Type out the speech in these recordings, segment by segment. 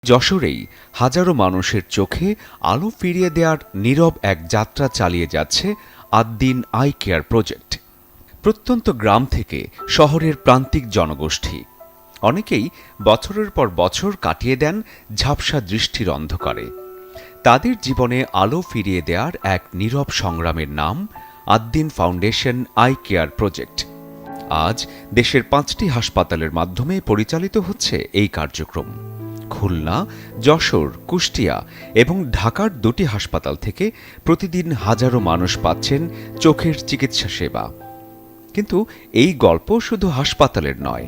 যশোরেই হাজারো মানুষের চোখে আলো ফিরিয়ে দেওয়ার নীরব এক যাত্রা চালিয়ে যাচ্ছে আদ্দিন আই কেয়ার প্রজেক্ট। প্রত্যন্ত গ্রাম থেকে শহরের প্রান্তিক জনগোষ্ঠী অনেকেই বছরের পর বছর কাটিয়ে দেন ঝাপসা দৃষ্টির অন্ধকারে। তাদের জীবনে আলো ফিরিয়ে দেওয়ার এক নীরব সংগ্রামের নাম Ad-din foundation eye care project. আজ দেশের 5টি হাসপাতালের মাধ্যমে পরিচালিত হচ্ছে এই কার্যক্রম। খুলনা, যশোর, কুষ্টিয়া এবং ঢাকার 2টি হাসপাতাল থেকে প্রতিদিন হাজারো মানুষ পাচ্ছেন চোখের চিকিৎসা সেবা। কিন্তু এই গল্প শুধু হাসপাতালের নয়,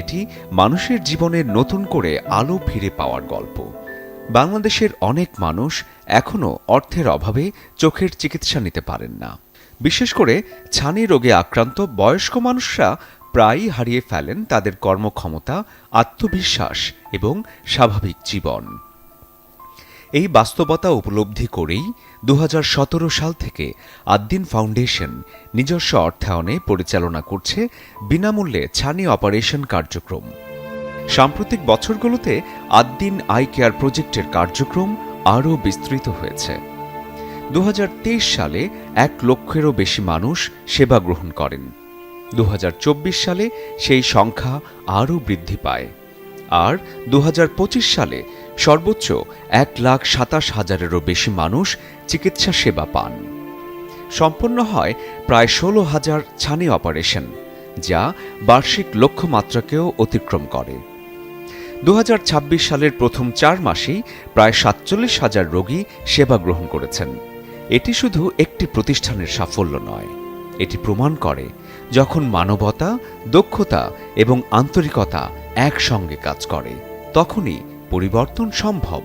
এটি মানুষের জীবনে নতুন করে আলো ফিরে পাওয়ার গল্প। বাংলাদেশের অনেক মানুষ এখনও অর্থের অভাবে চোখের চিকিৎসা নিতে পারেন না। বিশেষ করে ছানি রোগে আক্রান্ত বয়স্ক মানুষরা প্রায়ই হারিয়ে ফেলেন তাদের কর্মক্ষমতা, আত্মবিশ্বাস এবং স্বাভাবিক জীবন। এই বাস্তবতা উপলব্ধি করেই 2017 সাল থেকে আদ্দিন ফাউন্ডেশন নিজস্ব অর্থায়নে পরিচালনা করছে বিনামূল্যে ছানি অপারেশন কার্যক্রম। সাম্প্রতিক বছরগুলোতে আদ্দিন আই কেয়ার প্রজেক্টের কার্যক্রম আরও বিস্তৃত হয়েছে। 2023 সালে 1 লক্ষেরও বেশি মানুষ সেবা গ্রহণ করেন। 2024 সালে সেই সংখ্যা আরও বৃদ্ধি পায়, আর 2025 সালে সর্বোচ্চ 1,27,000-এরও বেশি মানুষ চিকিৎসা সেবা পান। সম্পন্ন হয় প্রায় 16,000 ছানি অপারেশন, যা বার্ষিক লক্ষ্যমাত্রাকেও অতিক্রম করে। 2026 সালের প্রথম 4 মাসেই প্রায় 47,000 রোগী সেবা গ্রহণ করেছেন। এটি শুধু একটি প্রতিষ্ঠানের সাফল্য নয়, এটি প্রমাণ করে যখন মানবতা, দক্ষতা এবং আন্তরিকতা একসঙ্গে কাজ করে, তখনই পরিবর্তন সম্ভব।